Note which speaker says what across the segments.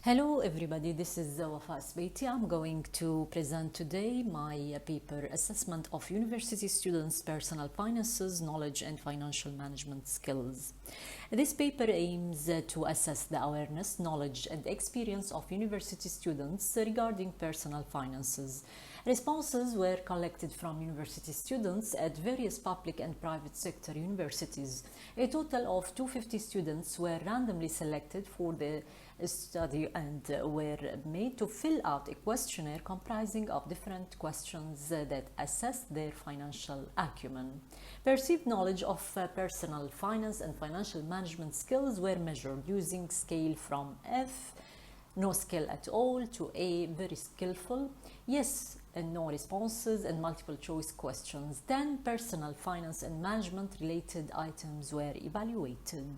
Speaker 1: Hello everybody, this is Wafa Sbeiti. I'm going to present today my paper Assessment of University Students' Personal Finances, Knowledge and Financial Management Skills. This paper aims to assess the awareness, knowledge and experience of university students regarding personal finances. Responses were collected from university students at various public and private sector universities. A total of 250 students were randomly selected for the study and were made to fill out a questionnaire comprising of different questions that assessed their financial acumen. Perceived knowledge of personal finance and financial management skills were measured using scale from F, no skill at all, to A, very skillful, yes and no responses, and multiple choice questions. Then personal finance and management related items were evaluated.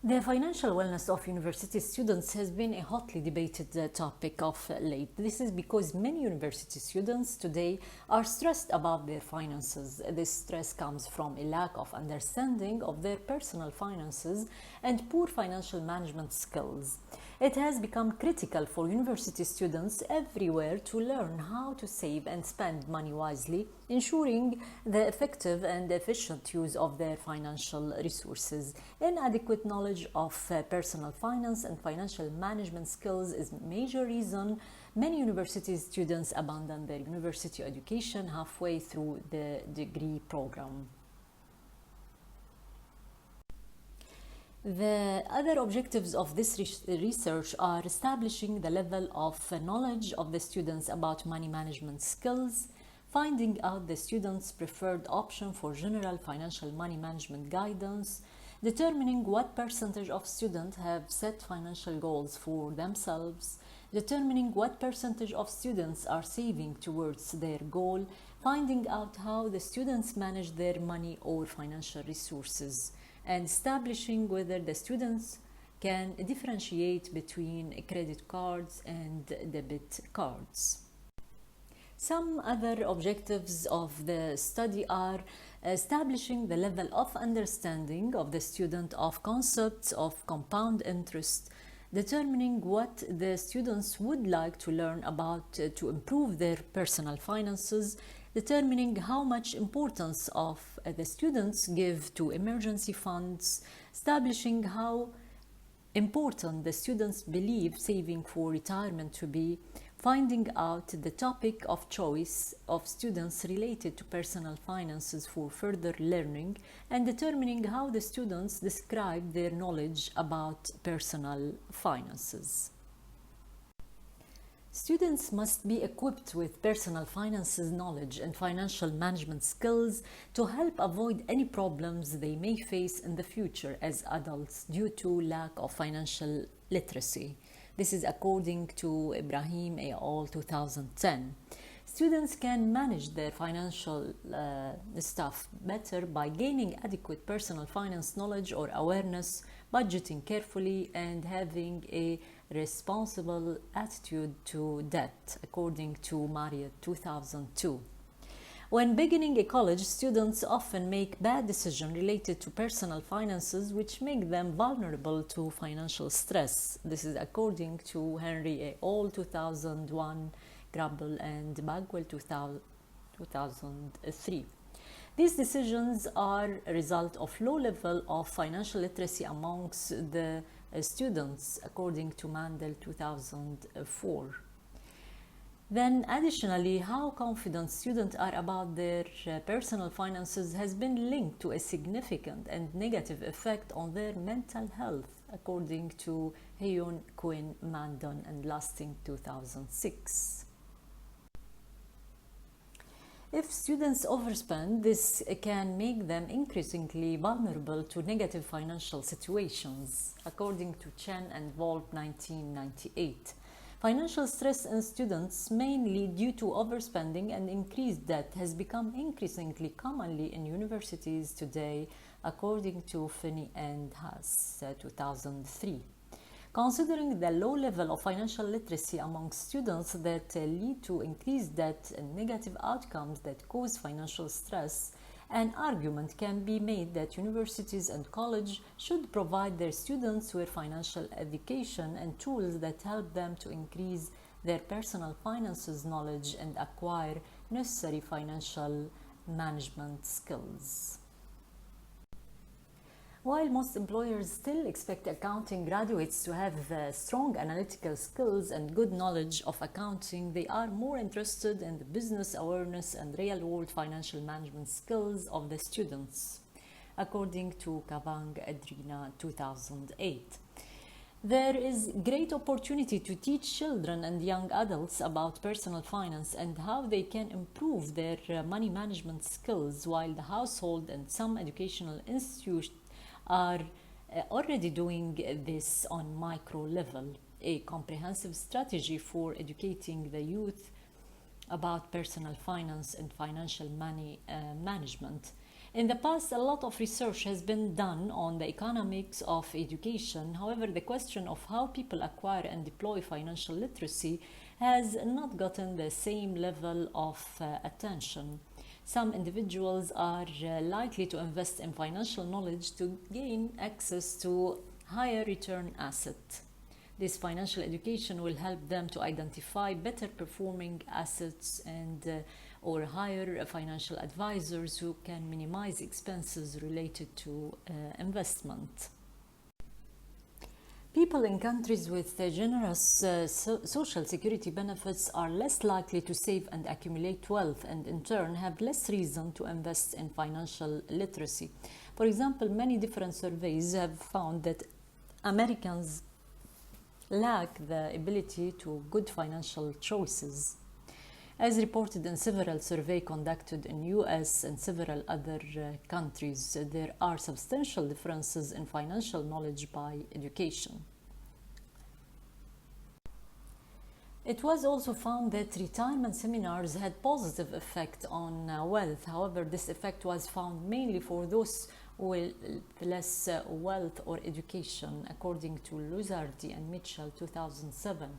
Speaker 1: The financial wellness of university students has been a hotly debated topic of late. This is because many university students today are stressed about their finances. This stress comes from a lack of understanding of their personal finances and poor financial management skills. It has become critical for university students everywhere to learn how to save and spend money wisely, ensuring the effective and efficient use of their financial resources. Inadequate knowledge of personal finance and financial management skills is a major reason many university students abandon their university education halfway through the degree program. The other objectives of this research are establishing the level of knowledge of the students about money management skills, finding out the students' preferred option for general financial money management guidance, determining what percentage of students have set financial goals for themselves, determining what percentage of students are saving towards their goal, finding out how the students manage their money or financial resources, and establishing whether the students can differentiate between credit cards and debit cards. Some other objectives of the study are establishing the level of understanding of the student of concepts of compound interest, determining what the students would like to learn about to improve their personal finances, determining how much importance of the students give to emergency funds, establishing how important the students believe saving for retirement to be, finding out the topic of choice of students related to personal finances for further learning, and determining how the students describe their knowledge about personal finances. Students must be equipped with personal finances knowledge and financial management skills to help avoid any problems they may face in the future as adults due to lack of financial literacy. This is according to Ibrahim et al. 2010. Students can manage their financial stuff better by gaining adequate personal finance knowledge or awareness, budgeting carefully, and having a responsible attitude to debt, according to Marriott 2002. When beginning a college, students often make bad decisions related to personal finances which make them vulnerable to financial stress. This is according to Henry et al. 2001, Grable and Bagwell 2003. These decisions are a result of low level of financial literacy amongst the students, according to Mandel 2004. Then additionally, how confident students are about their personal finances has been linked to a significant and negative effect on their mental health, according to Heyon, Quinn, Mandon and Lusting 2006. If students overspend, this can make them increasingly vulnerable to negative financial situations, according to Chen and Volp 1998. Financial stress in students, mainly due to overspending and increased debt, has become increasingly commonly in universities today, according to Finney and Haas 2003. Considering the low level of financial literacy among students that lead to increased debt and negative outcomes that cause financial stress, An argument can be made that universities and colleges should provide their students with financial education and tools that help them to increase their personal finances knowledge and acquire necessary financial management skills. While most employers still expect accounting graduates to have strong analytical skills and good knowledge of accounting, they are more interested in the business awareness and real-world financial management skills of the students, according to Kavang Adrina 2008. There is great opportunity to teach children and young adults about personal finance and how they can improve their money management skills, while the household and some educational institutions are already doing this on micro level. A comprehensive strategy for educating the youth about personal finance and financial money management. In the past, a lot of research has been done on the economics of education. However, the question of how people acquire and deploy financial literacy has not gotten the same level of attention. Some individuals are likely to invest in financial knowledge to gain access to higher return assets. This financial education will help them to identify better performing assets and or hire financial advisors who can minimize expenses related to investment. People in countries with generous social security benefits are less likely to save and accumulate wealth, and in turn have less reason to invest in financial literacy. For example, many different surveys have found that Americans lack the ability to good financial choices. As reported in several surveys conducted in US and several other countries, there are substantial differences in financial knowledge by education. It was also found that retirement seminars had positive effect on wealth. However, this effect was found mainly for those with less wealth or education, according to Luzardi and Mitchell 2007.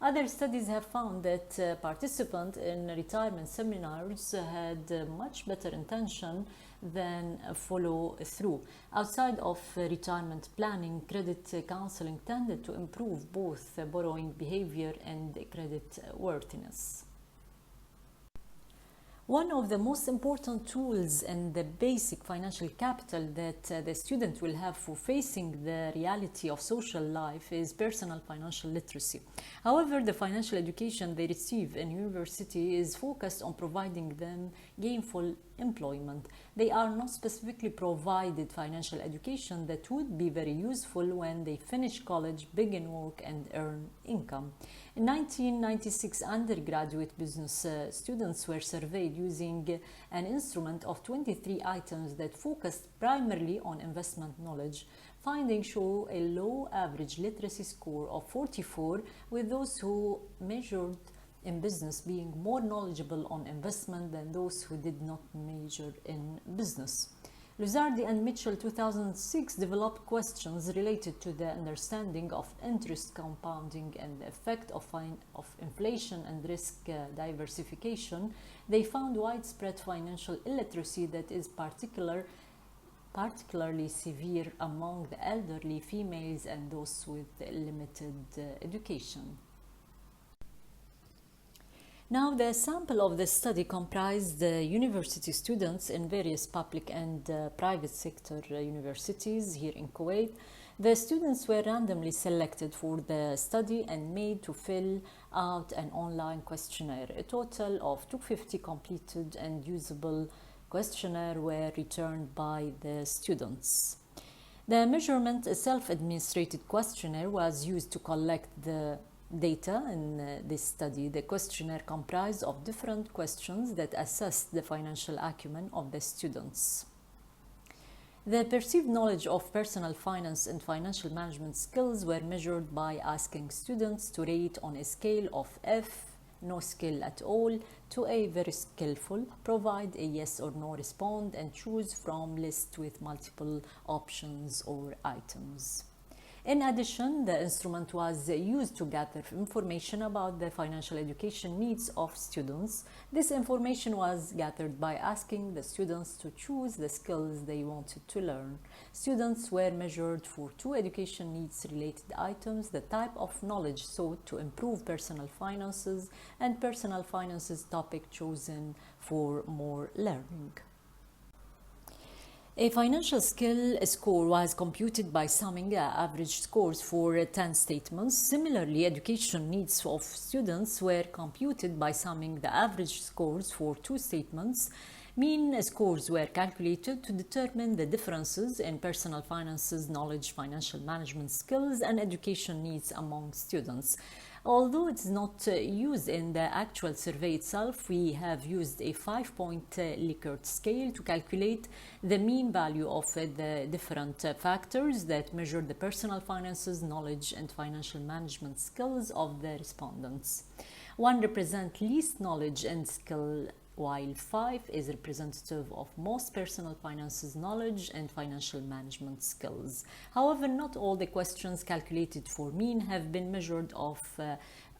Speaker 1: Other studies have found that participants in retirement seminars had much better intention than follow through. Outside of retirement planning, credit counseling tended to improve both borrowing behavior and credit worthiness. One of the most important tools and the basic financial capital that the student will have for facing the reality of social life is personal financial literacy. However, the financial education they receive in university is focused on providing them gainful employment. They are not specifically provided financial education that would be very useful when they finish college, begin work, and earn income. In 1996, undergraduate business students were surveyed using an instrument of 23 items that focused primarily on investment knowledge. Findings show a low average literacy score of 44, with those who measured in business being more knowledgeable on investment than those who did not major in business. Luzardi and Mitchell 2006 developed questions related to the understanding of interest compounding and the effect of inflation and risk diversification. They found widespread financial illiteracy that is particularly severe among the elderly females and those with limited education. Now, the sample of the study comprised university students in various public and private sector universities here in Kuwait. The students were randomly selected for the study and made to fill out an online questionnaire. A total of 250 completed and usable questionnaires were returned by the students. The measurement, a self-administrated questionnaire, was used to collect the data in this study. The questionnaire comprised of different questions that assessed the financial acumen of the students. The perceived knowledge of personal finance and financial management skills were measured by asking students to rate on a scale of F, no skill at all, to A, very skillful, provide a yes or no response, and choose from list with multiple options or items. In addition, the instrument was used to gather information about the financial education needs of students. This information was gathered by asking the students to choose the skills they wanted to learn. Students were measured for two education needs related items: the type of knowledge sought to improve personal finances and personal finances topic chosen for more learning. A financial skill score was computed by summing average scores for 10 statements. Similarly, education needs of students were computed by summing the average scores for 2 statements. Mean scores were calculated to determine the differences in personal finances knowledge, financial management skills, and education needs among students. Although it's not used in the actual survey itself, we have used a 5-point Likert scale to calculate the mean value of the different factors that measure the personal finances, knowledge, and financial management skills of the respondents. 1 represents least knowledge and skill, while 5 is representative of most personal finances knowledge and financial management skills. However, not all the questions calculated for mean have been measured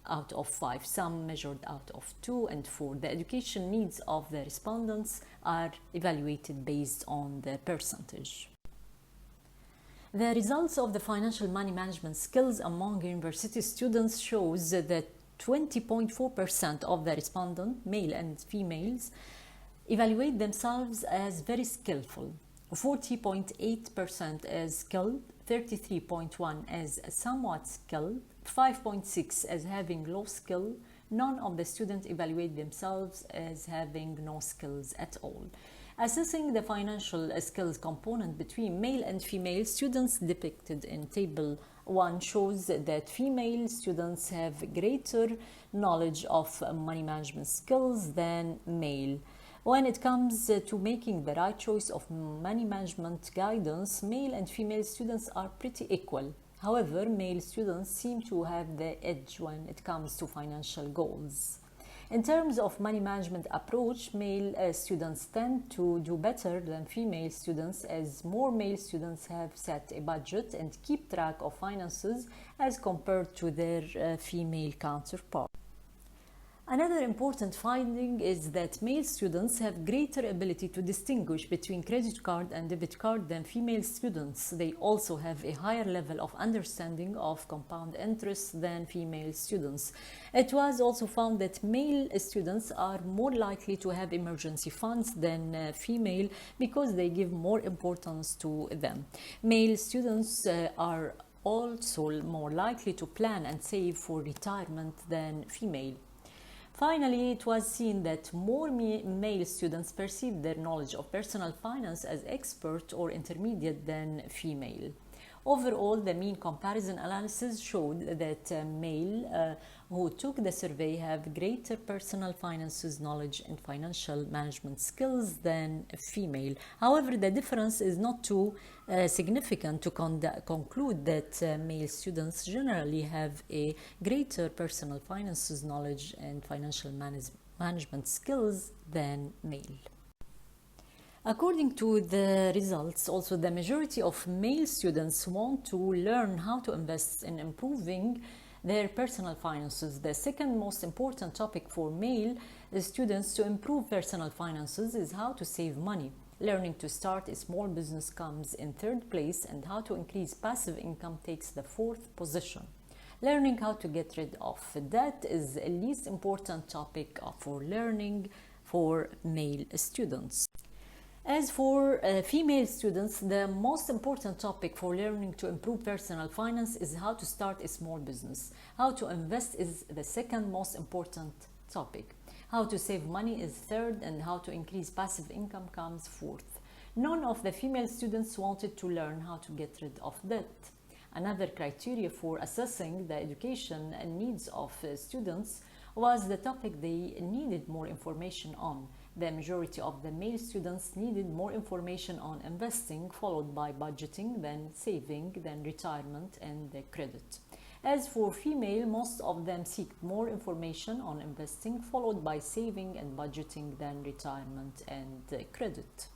Speaker 1: out of 5. Some measured out of 2 and 4. The education needs of the respondents are evaluated based on the percentage. The results of the financial money management skills among university students shows that 20.4% of the respondents, male and females, evaluate themselves as very skillful, 40.8% as skilled, 33.1% as somewhat skilled, 5.6% as having low skill. None of the students evaluate themselves as having no skills at all. Assessing the financial skills component between male and female students depicted in Table 1 shows that female students have greater knowledge of money management skills than male. When it comes to making the right choice of money management guidance, male and female students are pretty equal. However, male students seem to have the edge when it comes to financial goals. In terms of money management approach, male students tend to do better than female students, as more male students have set a budget and keep track of finances as compared to their female counterparts. Another important finding is that male students have greater ability to distinguish between credit card and debit card than female students. They also have a higher level of understanding of compound interest than female students. It was also found that male students are more likely to have emergency funds than female because they give more importance to them. Male students are also more likely to plan and save for retirement than female. Finally, it was seen that more male students perceive their knowledge of personal finance as expert or intermediate than female. Overall, the mean comparison analysis showed that male who took the survey have greater personal finances knowledge and financial management skills than female. However, the difference is not too significant to conclude that male students generally have a greater personal finances knowledge and financial management skills than male. According to the results, also the majority of male students want to learn how to invest in improving their personal finances. The second most important topic for male students to improve personal finances is how to save money. Learning to start a small business comes in third place, and how to increase passive income takes the fourth position. Learning how to get rid of debt is the least important topic for learning for male students. As for female students, the most important topic for learning to improve personal finance is how to start a small business. How to invest is the second most important topic. How to save money is third, and how to increase passive income comes fourth. None of the female students wanted to learn how to get rid of debt. Another criteria for assessing the education and needs of students was the topic they needed more information on. The majority of the male students needed more information on investing, followed by budgeting, then saving, then retirement, and credit. As for female, most of them seek more information on investing, followed by saving and budgeting, then retirement and credit.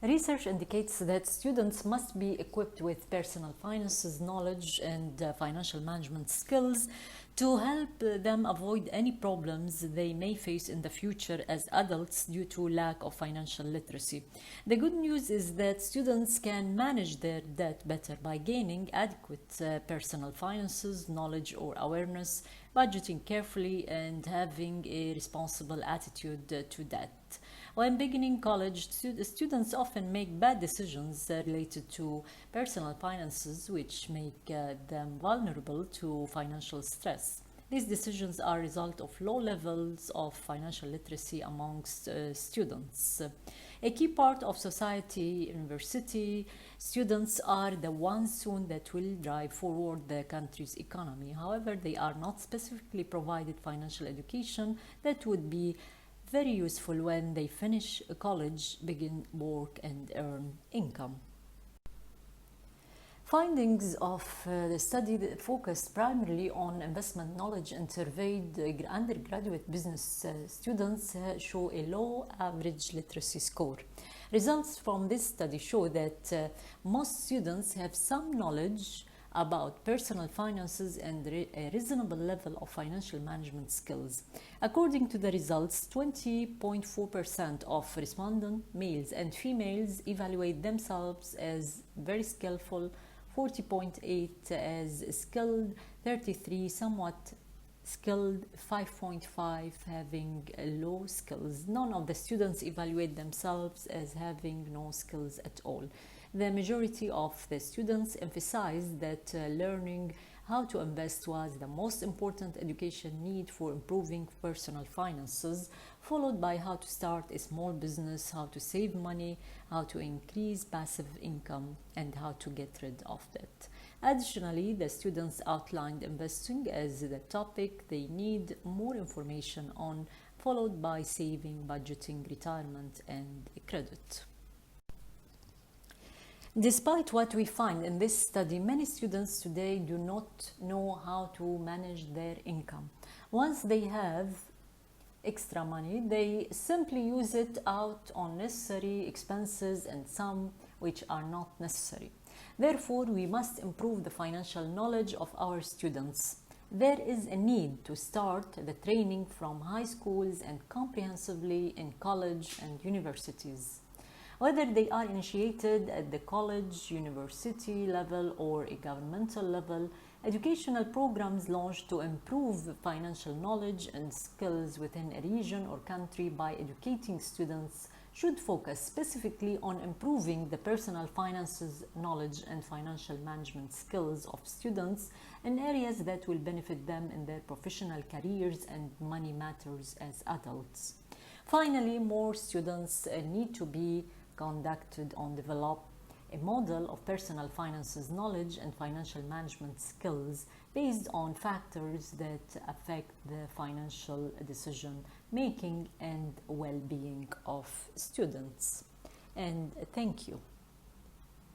Speaker 1: Research indicates that students must be equipped with personal finances knowledge and financial management skills to help them avoid any problems they may face in the future as adults due to lack of financial literacy. The good news is that students can manage their debt better by gaining adequate personal finances knowledge or awareness, budgeting carefully, and having a responsible attitude to debt. When beginning college, students often make bad decisions related to personal finances, which make them vulnerable to financial stress. These decisions are a result of low levels of financial literacy amongst students. A key part of society, university students are the ones soon that will drive forward the country's economy. However, they are not specifically provided financial education that would be very useful when they finish college, begin work, and earn income. Findings of the study that focused primarily on investment knowledge and surveyed undergraduate business students show a low average literacy score. Results from this study show that most students have some knowledge about personal finances and a reasonable level of financial management skills. According to the results, 20.4% of respondent males and females evaluate themselves as very skillful, 40.8 as skilled, 33 somewhat skilled, 5.5 having low skills. None of the students evaluate themselves as having no skills at all. The majority of the students emphasized that learning how to invest was the most important education need for improving personal finances, followed by how to start a small business, how to save money, how to increase passive income, and how to get rid of debt. Additionally, the students outlined investing as the topic they need more information on, followed by saving, budgeting, retirement, and credit. Despite what we find in this study, many students today do not know how to manage their income. Once they have extra money, they simply use it out on necessary expenses and some which are not necessary. Therefore, we must improve the financial knowledge of our students. There is a need to start the training from high schools and comprehensively in college and universities. Whether they are initiated at the college, university level, or a governmental level, educational programs launched to improve financial knowledge and skills within a region or country by educating students should focus specifically on improving the personal finances knowledge and financial management skills of students in areas that will benefit them in their professional careers and money matters as adults. Finally, more students need to be conducted on develop a model of personal finances knowledge and financial management skills based on factors that affect the financial decision making and well-being of students. And thank you.